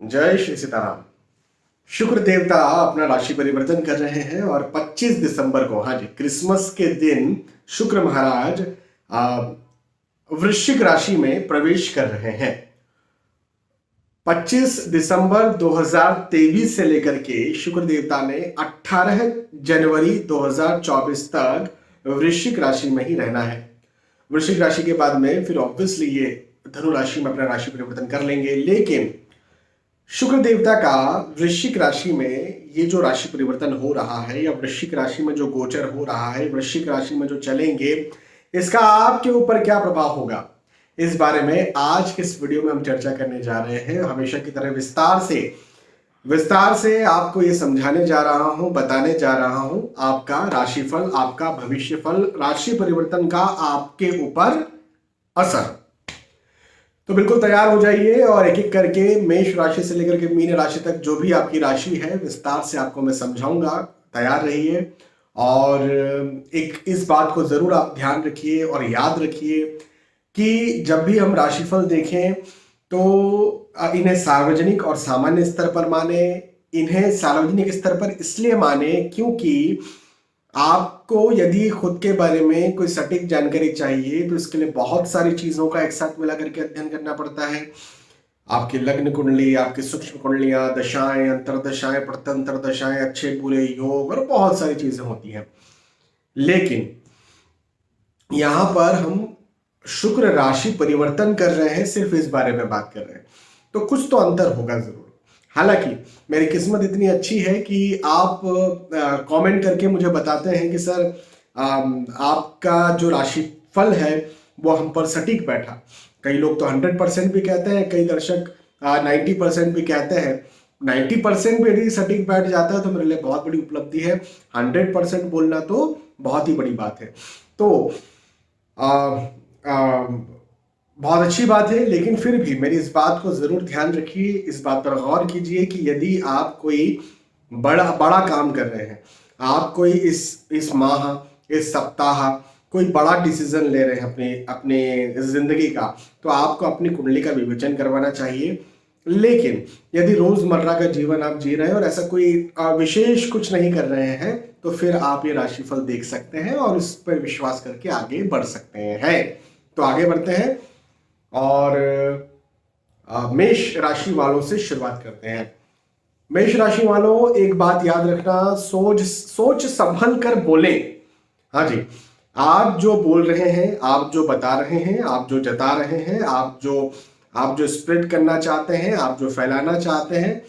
जय श्री सीताराम। शुक्र देवता अपना राशि परिवर्तन कर रहे हैं और 25 दिसंबर को, हाँ जी, क्रिसमस के दिन शुक्र महाराज वृश्चिक राशि में प्रवेश कर रहे हैं। 25 दिसंबर 2023 से लेकर के शुक्र देवता ने 18 जनवरी 2024 तक वृश्चिक राशि में ही रहना है। वृश्चिक राशि के बाद में फिर ऑब्वियसली ये धनु राशि में अपना राशि परिवर्तन कर लेंगे, लेकिन शुक्र देवता का वृश्चिक राशि में ये जो राशि परिवर्तन हो रहा है या वृश्चिक राशि में जो गोचर हो रहा है, वृश्चिक राशि में जो चलेंगे, इसका आपके ऊपर क्या प्रभाव होगा, इस बारे में आज के इस वीडियो में हम चर्चा करने जा रहे हैं। हमेशा की तरह विस्तार से आपको ये समझाने जा रहा हूं, बताने जा रहा हूं आपका राशिफल, आपका भविष्यफल, राशि परिवर्तन का आपके ऊपर असर। तो बिल्कुल तैयार हो जाइए और एक एक करके मेष राशि से लेकर के मीन राशि तक जो भी आपकी राशि है विस्तार से आपको मैं समझाऊंगा। तैयार रहिए और एक इस बात को जरूर आप ध्यान रखिए और याद रखिए कि जब भी हम राशिफल देखें तो इन्हें सार्वजनिक और सामान्य स्तर पर माने। इन्हें सार्वजनिक स्तर पर इसलिए माने क्योंकि आपको यदि खुद के बारे में कोई सटीक जानकारी चाहिए तो इसके लिए बहुत सारी चीजों का एक साथ मिला करके अध्ययन करना पड़ता है। आपकी लग्न कुंडली, आपकी सूक्ष्म कुंडलियां, दशाएं, अंतरदशाएं, प्रत्यंतर दशाएं, अच्छे बुरे योग और बहुत सारी चीजें होती हैं। लेकिन यहां पर हम शुक्र राशि परिवर्तन कर रहे हैं, सिर्फ इस बारे में बात कर रहे हैं, तो कुछ तो अंतर होगा जरूर। हालांकि मेरी किस्मत इतनी अच्छी है कि आप कमेंट करके मुझे बताते हैं कि सर आपका जो राशिफल है वो हम पर सटीक बैठा। कई लोग तो 100% भी कहते हैं, कई दर्शक 90% भी कहते हैं। 90% भी यदि सटीक बैठ जाता है तो मेरे लिए बहुत बड़ी उपलब्धि है। 100% बोलना तो बहुत ही बड़ी बात है। तो बहुत अच्छी बात है, लेकिन फिर भी मेरी इस बात को जरूर ध्यान रखिए, इस बात पर गौर कीजिए कि यदि आप कोई बड़ा काम कर रहे हैं, आप कोई इस माह, इस सप्ताह कोई बड़ा डिसीजन ले रहे हैं अपने जिंदगी का, तो आपको अपनी कुंडली का विवेचन करवाना चाहिए। लेकिन यदि रोजमर्रा का जीवन आप जी रहे हैं और ऐसा कोई विशेष कुछ नहीं कर रहे हैं तो फिर आप ये राशिफल देख सकते हैं और इस पर विश्वास करके आगे बढ़ सकते हैं। तो आगे बढ़ते हैं और मेष राशि वालों से शुरुआत करते हैं। मेष राशि वालों, एक बात याद रखना, सोच संभल कर बोले। हाँ जी, आप जो बोल रहे हैं, आप जो बता रहे हैं, आप जो जता रहे हैं, आप जो स्प्रेड करना चाहते हैं, आप जो फैलाना चाहते हैं,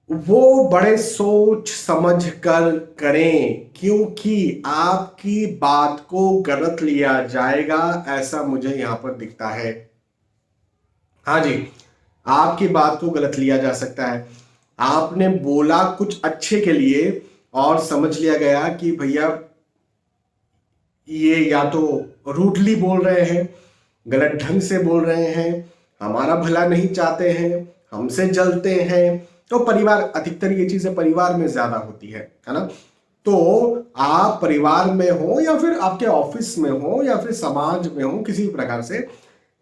वो बड़े सोच समझ कर करें, क्योंकि आपकी बात को गलत लिया जाएगा, ऐसा मुझे यहां पर दिखता है। हाँ जी, आपकी बात को गलत लिया जा सकता है। आपने बोला कुछ अच्छे के लिए और समझ लिया गया कि भैया ये या तो रूडली बोल रहे हैं, गलत ढंग से बोल रहे हैं, हमारा भला नहीं चाहते हैं, हमसे जलते हैं। तो परिवार, अधिकतर ये चीजें परिवार में ज्यादा होती है ना। तो आप परिवार में हो या फिर आपके ऑफिस में हो या फिर समाज में हो, किसी प्रकार से,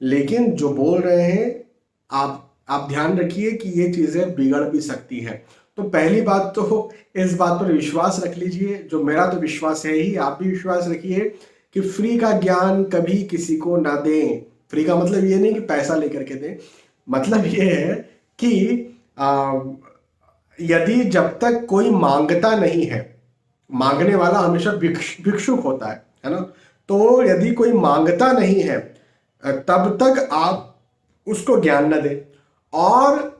लेकिन जो बोल रहे हैं आप ध्यान रखिए कि ये चीजें बिगड़ भी सकती है। तो पहली बात तो इस बात पर विश्वास रख लीजिए, जो मेरा तो विश्वास है ही, आप भी विश्वास रखिए कि फ्री का ज्ञान कभी किसी को ना दें। फ्री का मतलब ये नहीं कि पैसा लेकर के दें, मतलब ये है कि यदि जब तक कोई मांगता नहीं है, मांगने वाला हमेशा भिक्षुक होता है ना। तो यदि कोई मांगता नहीं है तब तक आप उसको ज्ञान न दें, और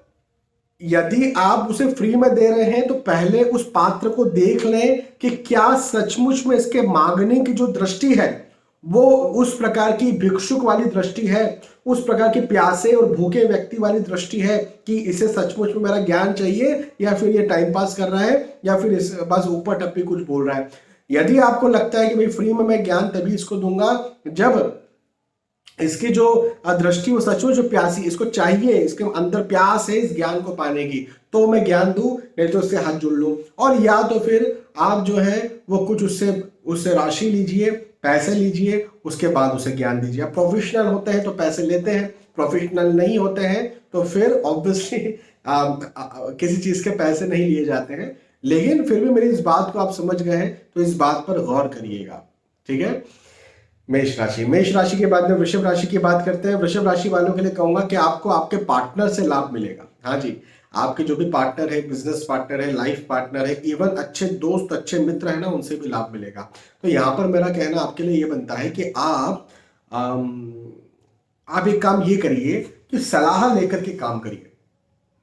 यदि आप उसे फ्री में दे रहे हैं तो पहले उस पात्र को देख लें कि क्या सचमुच में इसके मांगने की जो दृष्टि है वो उस प्रकार की भिक्षुक वाली दृष्टि है, उस प्रकार की प्यासे और भूखे व्यक्ति वाली दृष्टि है कि इसे सचमुच में मेरा ज्ञान चाहिए, या फिर ये टाइम पास कर रहा है, या फिर इस बस ऊपर टप्पी कुछ बोल रहा है। यदि आपको लगता है कि भाई फ्री में मैं ज्ञान तभी इसको दूंगा जब इसकी जो दृष्टि, वो सचमुच जो प्यासी, इसको चाहिए, इसके अंदर प्यास है इस ज्ञान को पाने की, तो मैं ज्ञान दूं, नहीं तो उससे हाथ जुड़ लूं। और या तो फिर आप जो है वो कुछ उससे राशि लीजिए, पैसे लीजिए, उसके बाद उसे ज्ञान दीजिए। आप प्रोफेशनल होते हैं तो पैसे लेते हैं, प्रोफेशनल नहीं होते हैं तो फिर ऑब्वियसली किसी चीज के पैसे नहीं लिए जाते हैं, लेकिन फिर भी मेरी इस बात को आप समझ गए हैं तो इस बात पर गौर करिएगा। ठीक है। मेष राशि के बाद में वृषभ राशि की बात करते हैं। वृषभ राशि वालों के लिए कहूंगा कि आपको आपके पार्टनर से लाभ मिलेगा। हाँ जी, आपके जो भी पार्टनर है, बिजनेस पार्टनर है, लाइफ पार्टनर है, इवन अच्छे दोस्त, अच्छे मित्र है ना, उनसे भी लाभ मिलेगा। तो यहाँ पर मेरा कहना आपके लिए ये बनता है कि आप एक काम ये करिए कि सलाह लेकर के काम करिए।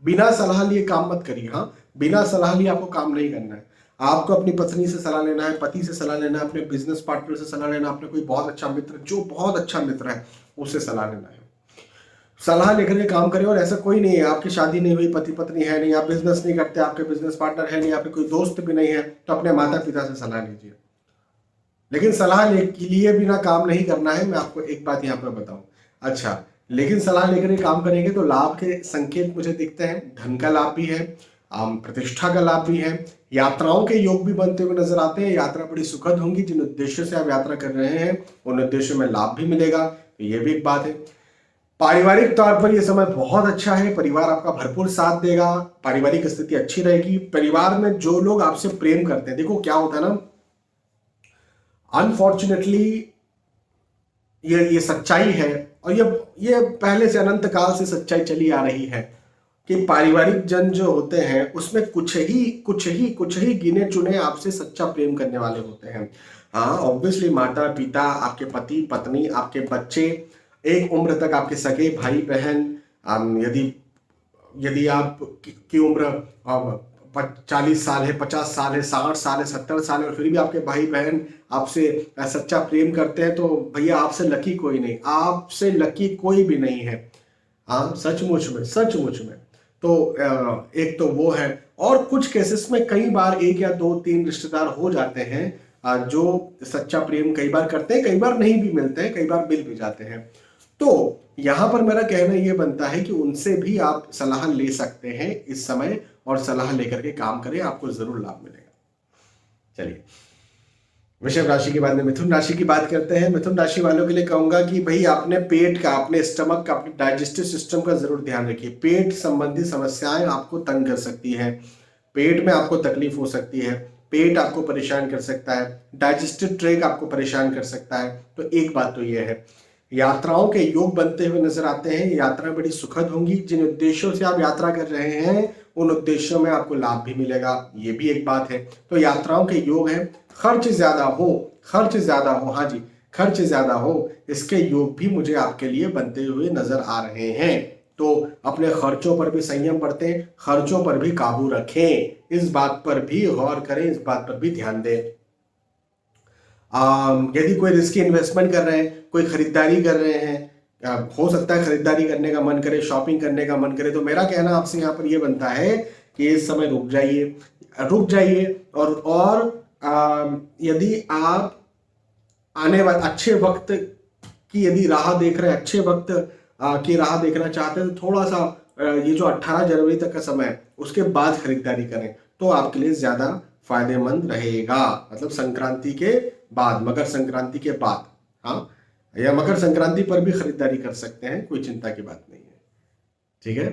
बिना सलाह लिए काम मत करिए। हाँ, बिना सलाह लिए आपको काम नहीं करना है। आपको अपनी पत्नी से सलाह लेना है, पति से सलाह लेना है, अपने बिजनेस पार्टनर से सलाह लेना है, अपने कोई बहुत अच्छा मित्र, जो बहुत अच्छा मित्र है, उससे सलाह लेना है। सलाह लेकर के काम करें। और ऐसा कोई नहीं है, आपकी शादी नहीं हुई, पति पत्नी है नहीं, आप बिजनेस नहीं करते, आपके बिजनेस पार्टनर है नहीं, आपके कोई दोस्त भी नहीं है, तो अपने माता पिता से सलाह लीजिए। लेकिन सलाह लिए बिना काम नहीं करना है। मैं आपको एक बात यहाँ पर बताऊं। अच्छा, लेकिन सलाह लेकर के काम करेंगे तो लाभ के संकेत मुझे दिखते हैं। धन का लाभ भी है, प्रतिष्ठा का लाभ भी है, यात्राओं के योग भी बनते हुए नजर आते हैं। यात्रा बड़ी सुखद होंगी। जिन उद्देश्यों से आप यात्रा कर रहे हैं उन उद्देश्यों में लाभ भी मिलेगा, तो ये भी एक बात है। पारिवारिक तौर पर यह समय बहुत अच्छा है। परिवार आपका भरपूर साथ देगा, पारिवारिक स्थिति अच्छी रहेगी। परिवार में जो लोग आपसे प्रेम करते हैं, देखो क्या होता है ना, अनफॉर्चुनेटली ये सच्चाई है, और ये पहले से अनंत काल से सच्चाई चली आ रही है कि पारिवारिक जन जो होते हैं उसमें कुछ ही गिने चुने आपसे सच्चा प्रेम करने वाले होते हैं। हाँ, ऑब्वियसली माता पिता, आपके पति पत्नी, आपके बच्चे, एक उम्र तक आपके सगे भाई बहन, यदि यदि आप की उम्र 40 साल है, 50 साल है, 60 साल है, 70 साल है, और फिर भी आपके भाई बहन आपसे सच्चा प्रेम करते हैं, तो भैया आपसे लकी कोई नहीं, आपसे लकी कोई भी नहीं है। हाँ, सचमुच में। तो एक तो वो है। और कुछ केसेस में कई बार 1 या 2 3 रिश्तेदार हो जाते हैं जो सच्चा प्रेम कई बार करते हैं, कई बार नहीं भी मिलते हैं, कई बार मिल भी जाते हैं। तो यहां पर मेरा कहना यह बनता है कि उनसे भी आप सलाह ले सकते हैं इस समय, और सलाह लेकर के काम करें, आपको जरूर लाभ मिलेगा। चलिए, वृषभ राशि के बाद में मिथुन राशि की बात करते हैं। मिथुन राशि वालों के लिए कहूंगा कि भाई आपने पेट का, अपने स्टमक का, अपने डाइजेस्टिव सिस्टम का जरूर ध्यान रखिए। पेट संबंधी समस्याएं आपको तंग कर सकती है, पेट में आपको तकलीफ हो सकती है, पेट आपको परेशान कर सकता है, डाइजेस्टिव ट्रैक्ट आपको परेशान कर सकता है। तो एक बात तो यह है, यात्राओं के योग बनते हुए नजर आते हैं। यात्रा बड़ी सुखद होंगी। जिन उद्देश्यों से आप यात्रा कर रहे हैं उन उद्देश्यों में आपको लाभ भी मिलेगा, ये भी एक बात है। तो यात्राओं के योग हैं। खर्च ज्यादा हो, हाँ जी, खर्च ज्यादा हो, इसके योग भी मुझे आपके लिए बनते हुए नजर आ रहे हैं। तो अपने खर्चों पर भी संयम बरतें, खर्चों पर भी काबू रखें, इस बात पर भी गौर करें, इस बात पर भी ध्यान दें। यदि कोई रिस्की इन्वेस्टमेंट कर रहे हैं, कोई खरीदारी कर रहे हैं, हो सकता है खरीदारी करने का मन करे, शॉपिंग करने का मन करे, तो मेरा कहना आपसे यहाँ पर यह बनता है कि इस समय रुक जाइए। और यदि आप आने वाले अच्छे वक्त की यदि राह देख रहे हैं, अच्छे वक्त की राह देखना चाहते हैं, तो थोड़ा सा ये जो 18 जनवरी तक का समय है उसके बाद खरीदारी करें, तो आपके लिए ज्यादा फायदेमंद रहेगा। मतलब संक्रांति के बाद, मकर संक्रांति के बाद, हाँ, या मकर संक्रांति पर भी खरीदारी कर सकते हैं, कोई चिंता की बात नहीं है। ठीक है।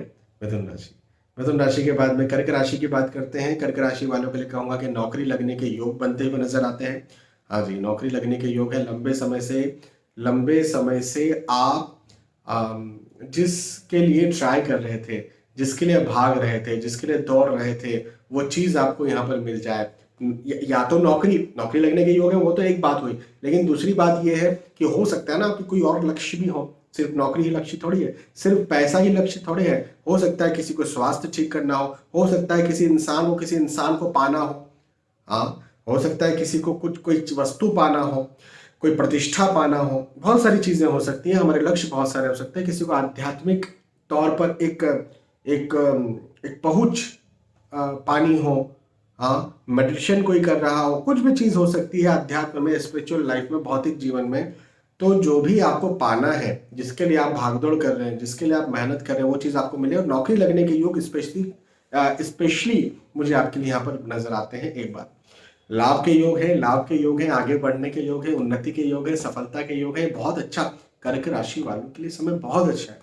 मिथुन राशि के बाद में कर्क राशि की बात करते हैं। कर्क राशि वालों के लिए कहूंगा कि नौकरी लगने के योग बनते हुए नजर आते हैं। हाँ जी, नौकरी लगने के योग है। लंबे समय से आप जिसके लिए ट्राई कर रहे थे, जिसके लिए भाग रहे थे, जिसके लिए दौड़ रहे थे, वो चीज आपको यहाँ पर मिल जाए। या तो नौकरी लगने के योग है, वो तो एक बात हुई, लेकिन दूसरी बात यह है कि हो सकता है ना आपकी कोई और लक्ष्य भी हो। सिर्फ नौकरी ही लक्ष्य थोड़ी है, सिर्फ पैसा ही लक्ष्य थोड़े है। हो सकता है किसी को स्वास्थ्य ठीक करना हो सकता है किसी इंसान को पाना हो, हाँ, हो सकता है किसी को कोई वस्तु पाना हो, कोई प्रतिष्ठा पाना हो, बहुत सारी चीजें हो सकती हैं। हमारे लक्ष्य बहुत सारे हो सकते हैं। किसी को आध्यात्मिक तौर पर एक पहुंच पानी हो, हाँ, मेडिटेशन कोई कर रहा हो, कुछ भी चीज हो सकती है अध्यात्म में, स्पिरिचुअल लाइफ में, भौतिक जीवन में। तो जो भी आपको पाना है, जिसके लिए आप भागदौड़ कर रहे हैं, जिसके लिए आप मेहनत कर रहे हैं, वो चीज आपको मिले। और नौकरी लगने के योग स्पेशली मुझे आपके लिए यहाँ पर नजर आते हैं। एक बात, लाभ के योग है, आगे बढ़ने के योग है, उन्नति के योग है, सफलता के योग है। बहुत अच्छा, कर्क राशि वालों के लिए समय बहुत अच्छा है।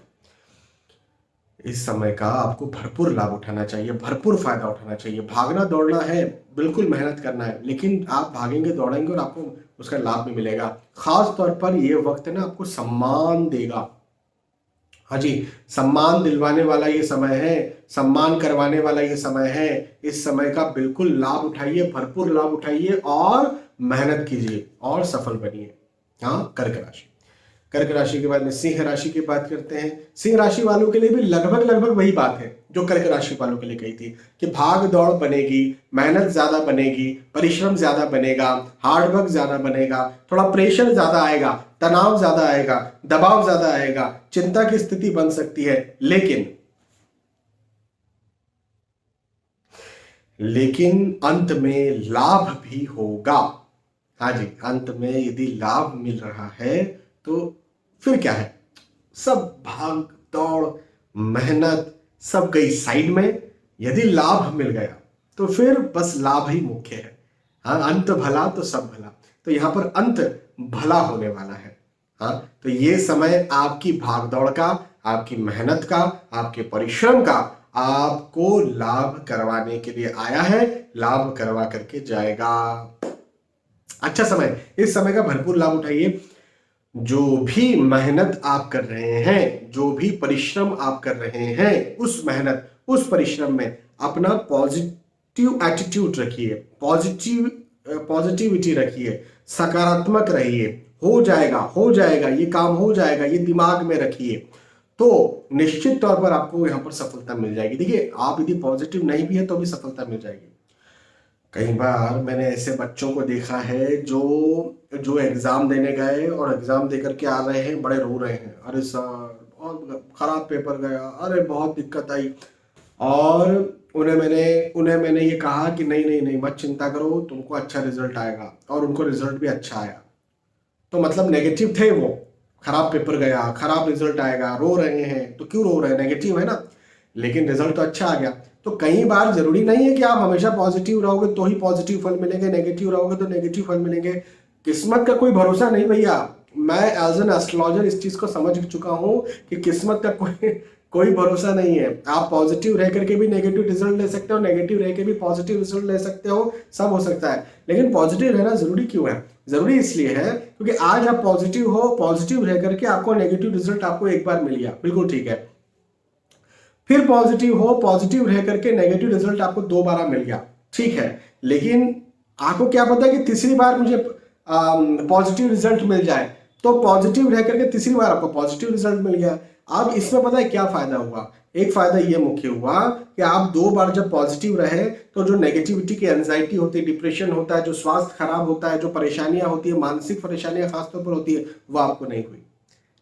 इस समय का आपको भरपूर लाभ उठाना चाहिए, भरपूर फायदा उठाना चाहिए। भागना दौड़ना है, बिल्कुल मेहनत करना है, लेकिन आप भागेंगे दौड़ेंगे और आपको उसका लाभ भी मिलेगा। खास तौर पर ये वक्त ना आपको सम्मान देगा। हाँ जी, सम्मान दिलवाने वाला ये समय है, सम्मान करवाने वाला ये समय है। इस समय का बिल्कुल लाभ उठाइए, भरपूर लाभ उठाइए और मेहनत कीजिए और सफल बनिए। हाँ, कर्क राशि। कर्क राशि के बाद में सिंह राशि की बात करते हैं। सिंह राशि वालों के लिए भी लगभग लगभग वही बात है जो कर्क राशि वालों के लिए कही थी कि भाग दौड़ बनेगी, मेहनत ज्यादा बनेगी, परिश्रम ज्यादा बनेगा, हार्डवर्क ज्यादा बनेगा, थोड़ा प्रेशर ज्यादा आएगा, तनाव ज्यादा आएगा, दबाव ज्यादा आएगा, चिंता की स्थिति बन सकती है, लेकिन अंत में लाभ भी होगा। हाँ जी, अंत में यदि लाभ मिल रहा है तो फिर क्या है, सब भाग दौड़ मेहनत सब गई साइड में। यदि लाभ मिल गया तो फिर बस लाभ ही मुख्य है। हाँ, अंत भला तो सब भला, तो यहां पर अंत भला होने वाला है। हाँ, तो ये समय आपकी भागदौड़ का, आपकी मेहनत का, आपके परिश्रम का आपको लाभ करवाने के लिए आया है, लाभ करवा करके जाएगा। अच्छा समय, इस समय का भरपूर लाभ उठाइए। जो भी मेहनत आप कर रहे हैं, जो भी परिश्रम आप कर रहे हैं, उस मेहनत उस परिश्रम में अपना पॉजिटिव एटीट्यूड रखिए, पॉजिटिविटी रखिए, सकारात्मक रहिए। हो जाएगा, हो जाएगा, ये काम हो जाएगा, ये दिमाग में रखिए, तो निश्चित तौर पर आपको यहां पर सफलता मिल जाएगी। देखिए, आप यदि पॉजिटिव नहीं भी है तो भी सफलता मिल जाएगी। कई बार मैंने ऐसे बच्चों को देखा है जो जो एग्जाम देने गए और एग्जाम देकर के आ रहे हैं, बड़े रो रहे हैं, अरे सर बहुत खराब पेपर गया, अरे बहुत दिक्कत आई। और उन्हें मैंने ये कहा कि नहीं नहीं नहीं, मत चिंता करो, तुमको अच्छा रिजल्ट आएगा, और उनको रिजल्ट भी अच्छा आया। तो मतलब नेगेटिव थे वो, खराब पेपर गया, खराब रिजल्ट आएगा, रो रहे हैं, तो क्यों रो रहे हैं, नेगेटिव है ना। लेकिन रिजल्ट तो अच्छा आ गया। तो कई बार जरूरी नहीं है कि आप हमेशा पॉजिटिव रहोगे तो ही पॉजिटिव फल मिलेंगे, नेगेटिव रहोगे तो नेगेटिव फल मिलेंगे। किस्मत का कोई भरोसा नहीं भैया। मैं एज एन एस्ट्रोलॉजर इस चीज को समझ चुका हूं कि किस्मत का कोई भरोसा नहीं है। आप पॉजिटिव रह करके भी नेगेटिव रिजल्ट ले सकते हो, नेगेटिव रह के भी पॉजिटिव रिजल्ट ले सकते हो, सब हो सकता है। लेकिन पॉजिटिव रहना जरूरी क्यों है? जरूरी इसलिए है क्योंकि आज आप पॉजिटिव हो, पॉजिटिव रह करके आपको नेगेटिव रिजल्ट आपको एक बार मिल गया, बिल्कुल ठीक है। फिर पॉजिटिव हो, पॉजिटिव रह करके नेगेटिव रिजल्ट आपको दोबारा मिल गया, ठीक है। लेकिन आपको क्या पता है कि तीसरी बार मुझे पॉजिटिव रिजल्ट मिल जाए, तो पॉजिटिव रह करके तीसरी बार आपको पॉजिटिव रिजल्ट मिल गया। अब इसमें पता है क्या फायदा हुआ? एक फायदा ये मुख्य हुआ कि आप दो बार जब पॉजिटिव रहे तो जो नेगेटिविटी की एंजाइटी होती है, डिप्रेशन होता है, जो स्वास्थ्य खराब होता है, जो परेशानियां होती है, मानसिक परेशानियां खासतौर पर होती है, वो आपको नहीं हुई।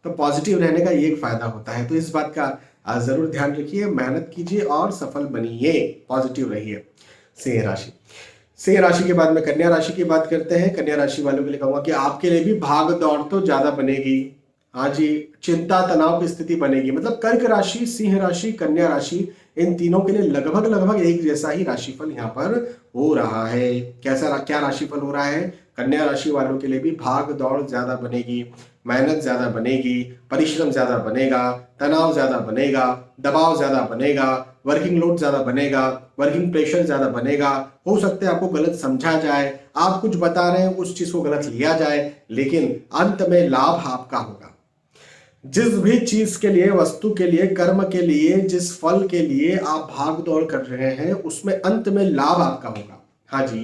तो पॉजिटिव रहने का ये एक फायदा होता है। तो इस बात का जरूर ध्यान रखिए, मेहनत कीजिए और सफल बनिए, पॉजिटिव रहिए। सिंह राशि। सिंह राशि के बाद में कन्या राशि की बात करते हैं। कन्या राशि वालों के लिए कहूंगा कि आपके लिए भी भाग दौड़ तो ज्यादा बनेगी। हाँ जी, चिंता तनाव की स्थिति बनेगी। मतलब कर्क राशि, सिंह राशि, कन्या राशि, इन तीनों के लिए लगभग लगभग एक जैसा ही राशिफल यहाँ पर हो रहा है। क्या राशिफल हो रहा है? कन्या राशि वालों के लिए भी भाग दौड़ ज्यादा बनेगी, मेहनत ज्यादा बनेगी, परिश्रम ज्यादा बनेगा, तनाव ज्यादा बनेगा, दबाव ज्यादा बनेगा, वर्किंग लोड ज्यादा बनेगा, वर्किंग प्रेशर ज्यादा बनेगा। हो सकता है आपको गलत समझा जाए, आप कुछ बता रहे हैं उस चीज को गलत लिया जाए, लेकिन अंत में लाभ आपका होगा। जिस भी चीज के लिए, वस्तु के लिए, कर्म के लिए, जिस फल के लिए आप भाग दौड़ कर रहे हैं, उसमें अंत में लाभ आपका होगा। हाँ जी,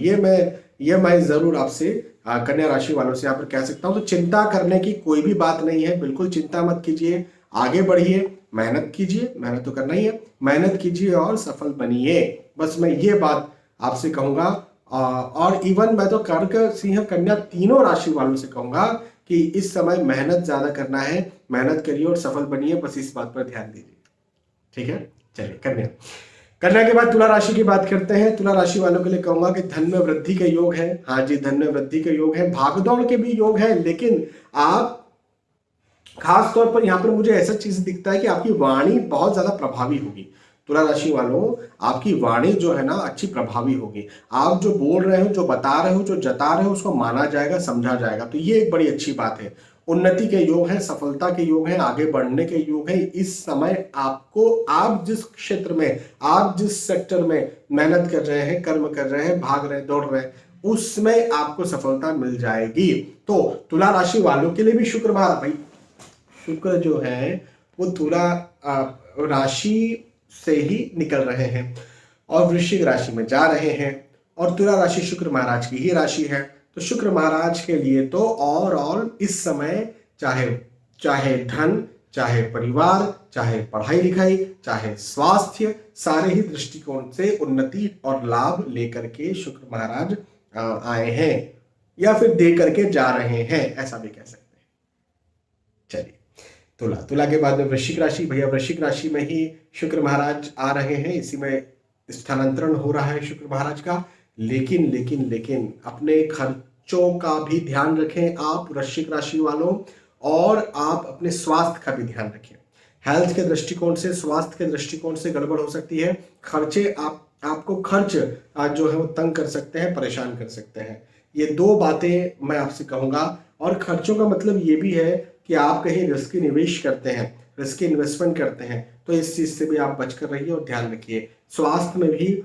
ये मैं जरूर आपसे कन्या राशि वालों से यहाँ पर कह सकता हूं। तो चिंता करने की कोई भी बात नहीं है, बिल्कुल चिंता मत कीजिए, आगे बढ़िए, मेहनत कीजिए, मेहनत तो करना ही है, मेहनत कीजिए और सफल बनिए। बस मैं ये बात आपसे कहूंगा। और इवन मैं तो कर्क, सिंह, कन्या तीनों राशि वालों से कहूंगा कि इस समय मेहनत ज्यादा करना है, मेहनत करिए और सफल बनिए, बस इस बात पर ध्यान दीजिए, ठीक है। चलिए, कन्या। कन्या के बाद तुला राशि की बात करते हैं। तुला राशि वालों के लिए कहूंगा कि धन में वृद्धि के योग है। हाँ जी, धन में वृद्धि के योग है, भागदौड़ के भी योग है, लेकिन आप खास तौर पर यहां पर मुझे ऐसा चीज दिखता है कि आपकी वाणी बहुत ज्यादा प्रभावी होगी। तुला राशि वालों, आपकी वाणी जो है ना अच्छी प्रभावी होगी। आप जो बोल रहे हो, जो बता रहे हो, जो जता रहे हो, उसको माना जाएगा, समझा जाएगा, तो ये एक बड़ी अच्छी बात है। उन्नति के योग हैं, सफलता के योग हैं, आगे बढ़ने के योग हैं। इस समय आपको, आप जिस क्षेत्र में, आप जिस सेक्टर में मेहनत कर रहे हैं, कर्म कर रहे हैं, भाग रहे हैं, दौड़ रहे हैं, उसमें आपको सफलता मिल जाएगी। तो तुला राशि वालों के लिए भी शुक्र महाराज, भाई शुक्र जो है वो तुला राशि से ही निकल रहे हैं और वृश्चिक राशि में जा रहे हैं, और तुला राशि शुक्र महाराज की ही राशि है। तो शुक्र महाराज के लिए तो ओवरऑल इस समय चाहे धन, चाहे परिवार, चाहे पढ़ाई लिखाई, चाहे स्वास्थ्य, सारे ही दृष्टिकोण से उन्नति और लाभ लेकर के शुक्र महाराज आए हैं, या फिर दे करके जा रहे हैं, ऐसा भी कह सकते हैं। चलिए, तुला के बाद में वृश्चिक राशि। भैया वृश्चिक राशि में ही शुक्र महाराज आ रहे हैं, इसी में स्थानांतरण हो रहा है शुक्र महाराज का। लेकिन अपने खर्चों का भी ध्यान रखें आप वृश्चिक राशि वालों, और आप अपने स्वास्थ्य का भी ध्यान रखें। हेल्थ के दृष्टिकोण से, स्वास्थ्य के दृष्टिकोण से गड़बड़ हो सकती है। खर्चे आपको खर्च जो है वो तंग कर सकते हैं, परेशान कर सकते हैं। ये दो बातें मैं आपसे कहूंगा। और खर्चों का मतलब ये भी है कि आप कहीं रिस्की निवेश करते हैं, रिस्की इन्वेस्टमेंट करते हैं, तो इस चीज से भी आप बचकर रहिए और ध्यान रखिए। स्वास्थ्य में भी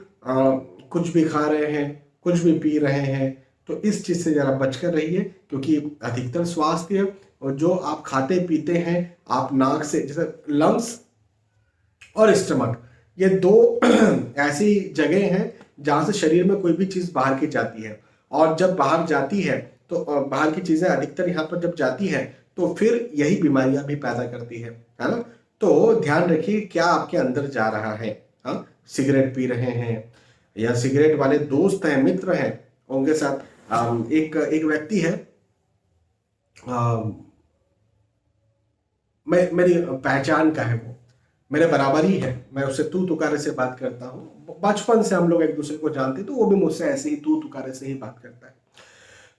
कुछ भी खा रहे हैं, कुछ भी पी रहे हैं, तो इस चीज से जरा बचकर रहिए, क्योंकि अधिकतर स्वास्थ्य और जो आप खाते पीते हैं, आप नाक से, जैसे लंग्स और स्टमक, ये दो ऐसी जगह हैं जहां से शरीर में कोई भी चीज बाहर की जाती है, और जब बाहर जाती है तो बाहर की चीजें अधिकतर यहाँ पर जब जाती है तो फिर यही बीमारियां भी पैदा करती है ना। तो ध्यान रखिए क्या आपके अंदर जा रहा है। हाँ, सिगरेट पी रहे हैं, या सिगरेट वाले दोस्त हैं, मित्र हैं, उनके साथ एक व्यक्ति है, मेरी पहचान का है, वो मेरे बराबर ही है, मैं उससे तू तुकारे से बात करता हूँ, बचपन से हम लोग एक दूसरे को जानते, तो वो भी मुझसे ऐसे ही तू तुकारे से ही बात करता है।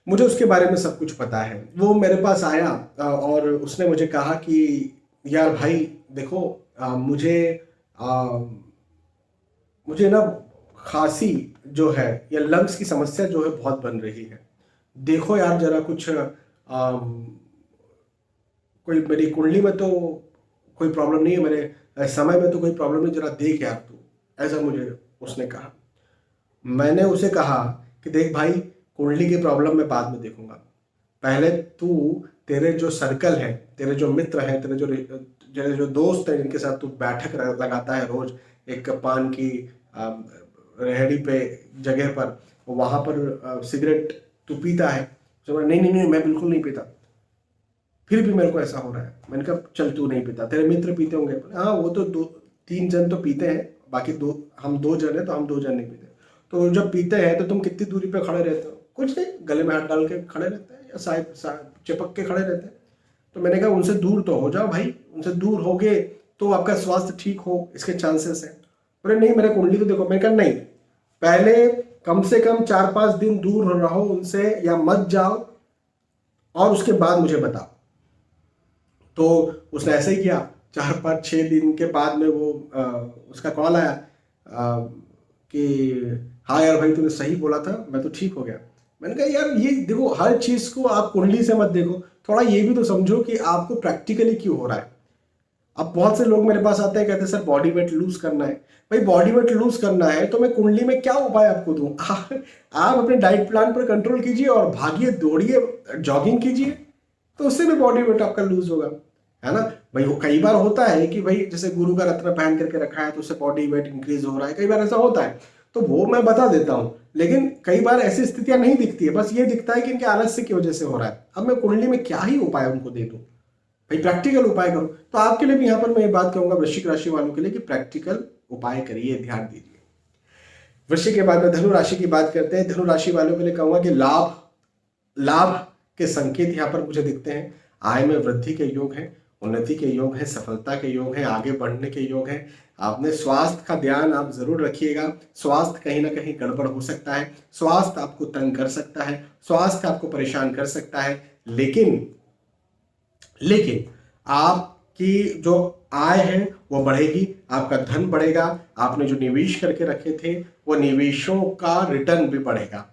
मुझे उसके बारे में सब कुछ पता है। वो मेरे पास आया और उसने मुझे कहा कि यार भाई देखो, मुझे ना खांसी जो है या लंग्स की समस्या जो है बहुत बन रही है। देखो यार जरा कुछ कोई मेरी कुंडली में तो कोई प्रॉब्लम नहीं है, मेरे समय में तो कोई प्रॉब्लम नहीं, जरा देख यार तू, ऐसा मुझे उसने कहा। मैंने उसे कहा कि देख भाई, कुंडली की प्रॉब्लम मैं बाद में देखूंगा, पहले तू, तेरे जो सर्कल है, तेरे जो मित्र हैं, तेरे जो दोस्त हैं जिनके साथ तू बैठक लगाता है रोज एक पान की रेहड़ी पे जगह पर, वहां पर सिगरेट तू पीता है। तो नहीं मैं बिल्कुल नहीं पीता, फिर भी मेरे को ऐसा हो रहा है। मैंने कहा चल तू नहीं पीता, तेरे मित्र पीते होंगे। हाँ वो तो 2-3 जन तो पीते हैं, बाकी हम 2 जन हैं, तो हम 2 जन नहीं पीते। तो जब पीते हैं तो तुम कितनी दूरी पे खड़े रहते हो? कुछ नहीं, गले में हाथ डाल के खड़े रहते हैं, या साइड चिपक के खड़े रहते हैं। तो मैंने कहा उनसे दूर तो हो जाओ भाई, उनसे दूर होगे तो आपका स्वास्थ्य ठीक हो इसके चांसेस हैं। बोले नहीं मेरे कुंडली को देखो। मैंने कहा नहीं, पहले कम से कम 4-5 दिन दूर रहो उनसे, या मत जाओ, और उसके बाद मुझे बताओ। तो उसने ऐसे ही किया। 4-5-6 दिन के बाद में वो उसका कॉल आया कि हाँ यार भाई तूने सही बोला था, मैं तो ठीक हो गया। मैंने कहा यार ये देखो, हर चीज को आप कुंडली से मत देखो, थोड़ा ये भी तो समझो कि आपको प्रैक्टिकली क्यों हो रहा है। अब बहुत से लोग मेरे पास आते हैं, कहते हैं सर बॉडी वेट लूज करना है। भाई बॉडी वेट लूज करना है तो मैं कुंडली में क्या उपाय आपको दूं? आप अपने डाइट प्लान पर कंट्रोल कीजिए और भागिए, दौड़िए, जॉगिंग कीजिए, तो उससे भी बॉडी वेट आपका लूज होगा, है ना भाई। वो कई बार होता है कि भाई जैसे गुरु का रत्न पहन करके रखा है तो उससे बॉडी वेट इंक्रीज हो रहा है, कई बार ऐसा होता है, तो वो मैं बता देता हूं। लेकिन कई बार ऐसी स्थितियां नहीं दिखती है, बस ये दिखता है कि इनके आलस्य की वजह से हो रहा है। अब मैं कुंडली में क्या ही उपाय उनको दे दूं? भाई प्रैक्टिकल उपाय करो। तो आपके लिए भी यहाँ पर मैं ये बात कहूंगा वृश्चिक राशि वालों के लिए कि प्रैक्टिकल उपाय करिए, ध्यान दीजिए। वृश्चिक के बाद में धनु राशि की बात करते हैं। धनु राशि वालों के लिए कहूंगा कि लाभ के संकेत यहाँ पर मुझे दिखते हैं। आय में वृद्धि के योग हैं, उन्नति के योग हैं, सफलता के योग हैं, आगे बढ़ने के योग हैं। आपने स्वास्थ्य का ध्यान आप जरूर रखिएगा। स्वास्थ्य कहीं ना कहीं गड़बड़ हो सकता है, स्वास्थ्य आपको तंग कर सकता है, स्वास्थ्य आपको परेशान कर सकता है। लेकिन आपकी जो आय है वो बढ़ेगी, आपका धन बढ़ेगा, आपने जो निवेश करके रखे थे वो निवेशों का रिटर्न भी बढ़ेगा।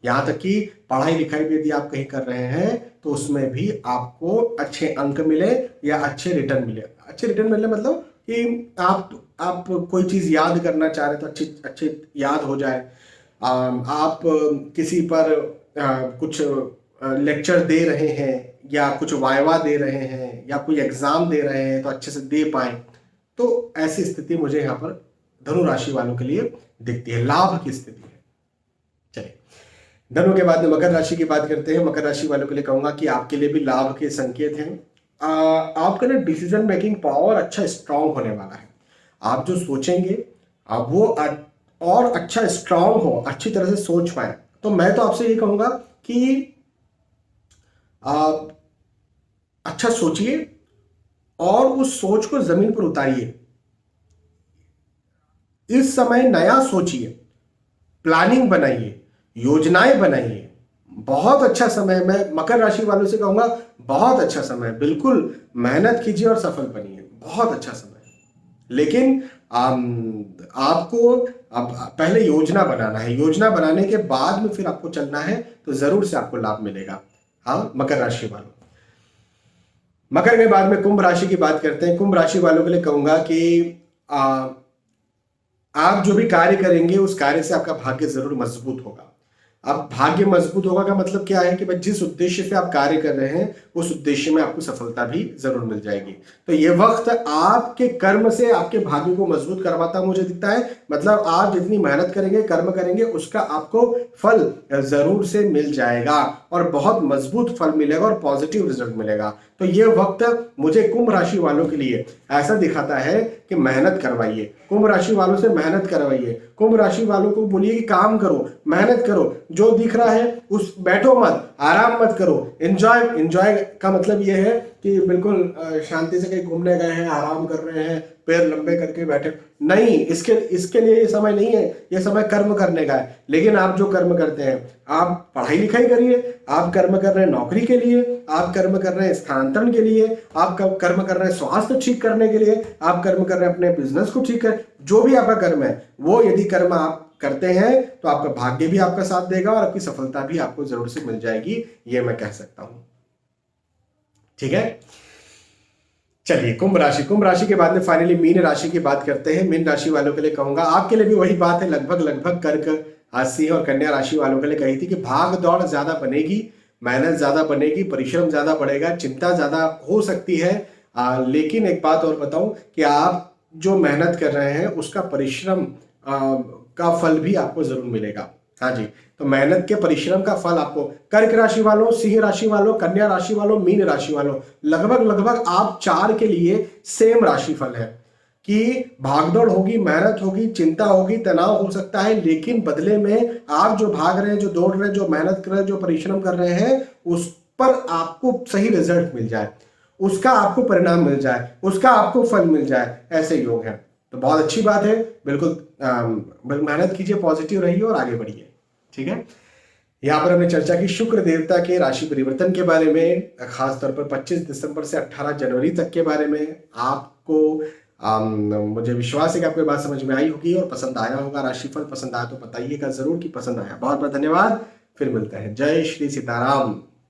यहाँ तक कि पढ़ाई लिखाई भी यदि आप कहीं कर रहे हैं तो उसमें भी आपको अच्छे अंक मिले या अच्छे रिटर्न मिले। अच्छे रिटर्न मिले मतलब कि आप कोई चीज़ याद करना चाह रहे तो अच्छी अच्छे याद हो जाए। आप किसी पर कुछ लेक्चर दे रहे हैं या कुछ वाइवा दे रहे हैं या कोई एग्जाम दे रहे हैं तो अच्छे से दे पाए। तो ऐसी स्थिति मुझे यहाँ पर धनु राशि वालों के लिए दिखती है, लाभ की स्थिति है। चलिए, धनु के बाद में मकर राशि की बात करते हैं। मकर राशि वालों के लिए कहूंगा कि आपके लिए भी लाभ के संकेत हैं। आपका ना डिसीजन मेकिंग पावर अच्छा स्ट्रांग होने वाला है। आप जो सोचेंगे आप वो और अच्छा स्ट्रांग हो, अच्छी तरह से सोच पाए। तो मैं तो आपसे ये कहूंगा कि आप अच्छा सोचिए और उस सोच को जमीन पर उतारिए। इस समय नया सोचिए, प्लानिंग बनाइए, योजनाएं बनाइए। बहुत अच्छा समय, मैं मकर राशि वालों से कहूंगा बहुत अच्छा समय, बिल्कुल मेहनत कीजिए और सफल बनिए, बहुत अच्छा समय। लेकिन आपको अब पहले योजना बनाना है, योजना बनाने के बाद में फिर आपको चलना है तो जरूर से आपको लाभ मिलेगा। हाँ, मकर राशि वालों। मकर के बाद में कुंभ राशि की बात करते हैं। कुंभ राशि वालों के लिए कहूंगा कि आप जो भी कार्य करेंगे उस कार्य से आपका भाग्य जरूर मजबूत होगा। अब भाग्य मजबूत होगा का मतलब क्या है कि भाई जिस उद्देश्य से आप कार्य कर रहे हैं उस उद्देश्य में आपको सफलता भी जरूर मिल जाएगी। तो ये वक्त आपके कर्म से आपके भाग्य को मजबूत करवाता मुझे दिखता है। मतलब आप जितनी मेहनत करेंगे, कर्म करेंगे, उसका आपको फल जरूर से मिल जाएगा और बहुत मजबूत फल मिलेगा और पॉजिटिव रिजल्ट मिलेगा। तो ये वक्त मुझे कुंभ राशि वालों के लिए ऐसा दिखाता है कि मेहनत करवाइए, कुंभ राशि वालों से मेहनत करवाइए। कुंभ राशि वालों को बोलिए कि काम करो, मेहनत करो, जो दिख रहा है उस बैठो मत, आराम मत करो, एंजॉय का मतलब ये है कि बिल्कुल शांति से कहीं घूमने गए हैं, आराम कर रहे हैं, पैर लंबे करके बैठे नहीं। इसके लिए ये समय नहीं है, ये समय कर्म करने का है। लेकिन आप जो कर्म करते हैं, आप पढ़ाई लिखाई करिए, आप कर्म कर रहे हैं नौकरी के लिए, आप कर्म कर रहे हैं स्थानांतरण के लिए, आप कर्म कर रहे हैं स्वास्थ्य ठीक करने के लिए, आप कर्म कर रहे हैं अपने बिजनेस को ठीक कर, जो भी आपका कर्म है वो यदि कर्म आप करते हैं तो आपका भाग्य भी आपका साथ देगा और आपकी सफलता भी आपको जरूर से मिल जाएगी, ये मैं कह सकता हूं। ठीक है, चलिए कुंभ राशि के बाद में फाइनली मीन राशि की बात करते हैं। मीन राशि वालों के लिए कहूंगा आपके लिए भी वही बात है, लगभग कर्क, हास्य और कन्या राशि वालों के लिए कही थी कि भाग दौड़ ज्यादा बनेगी, मेहनत ज्यादा बनेगी, परिश्रम ज्यादा बढ़ेगा, चिंता ज्यादा हो सकती है। लेकिन एक बात और बताऊं कि आप जो मेहनत कर रहे हैं उसका परिश्रम का फल भी आपको जरूर मिलेगा। हाँ जी, तो मेहनत के परिश्रम का फल आपको, कर्क राशि वालों, सिंह राशि वालों, कन्या राशि वालों, मीन राशि वालों, लगभग आप चार के लिए सेम राशि फल है कि भागदौड़ होगी, मेहनत होगी, चिंता होगी, तनाव हो सकता है, लेकिन बदले में आप जो भाग रहे हैं, जो दौड़ रहे हैं, जो मेहनत कर रहे हैं, जो परिश्रम कर रहे हैं, उस पर आपको सही रिजल्ट मिल जाए, उसका आपको परिणाम मिल जाए, उसका आपको फल मिल जाए, ऐसे योग है। तो बहुत अच्छी बात है, बिल्कुल मेहनत कीजिए, पॉजिटिव रहिए और आगे बढ़िए। ठीक है, यहाँ पर हमने चर्चा की शुक्र देवता के राशि परिवर्तन के बारे में, खास तौर पर 25 दिसंबर से 18 जनवरी तक के बारे में। आपको मुझे विश्वास है कि आपको बात समझ में आई होगी और पसंद आया होगा। राशिफल पसंद आया तो बताइएगा जरूर कि पसंद आया। बहुत बहुत धन्यवाद, फिर मिलते हैं। जय श्री सीताराम।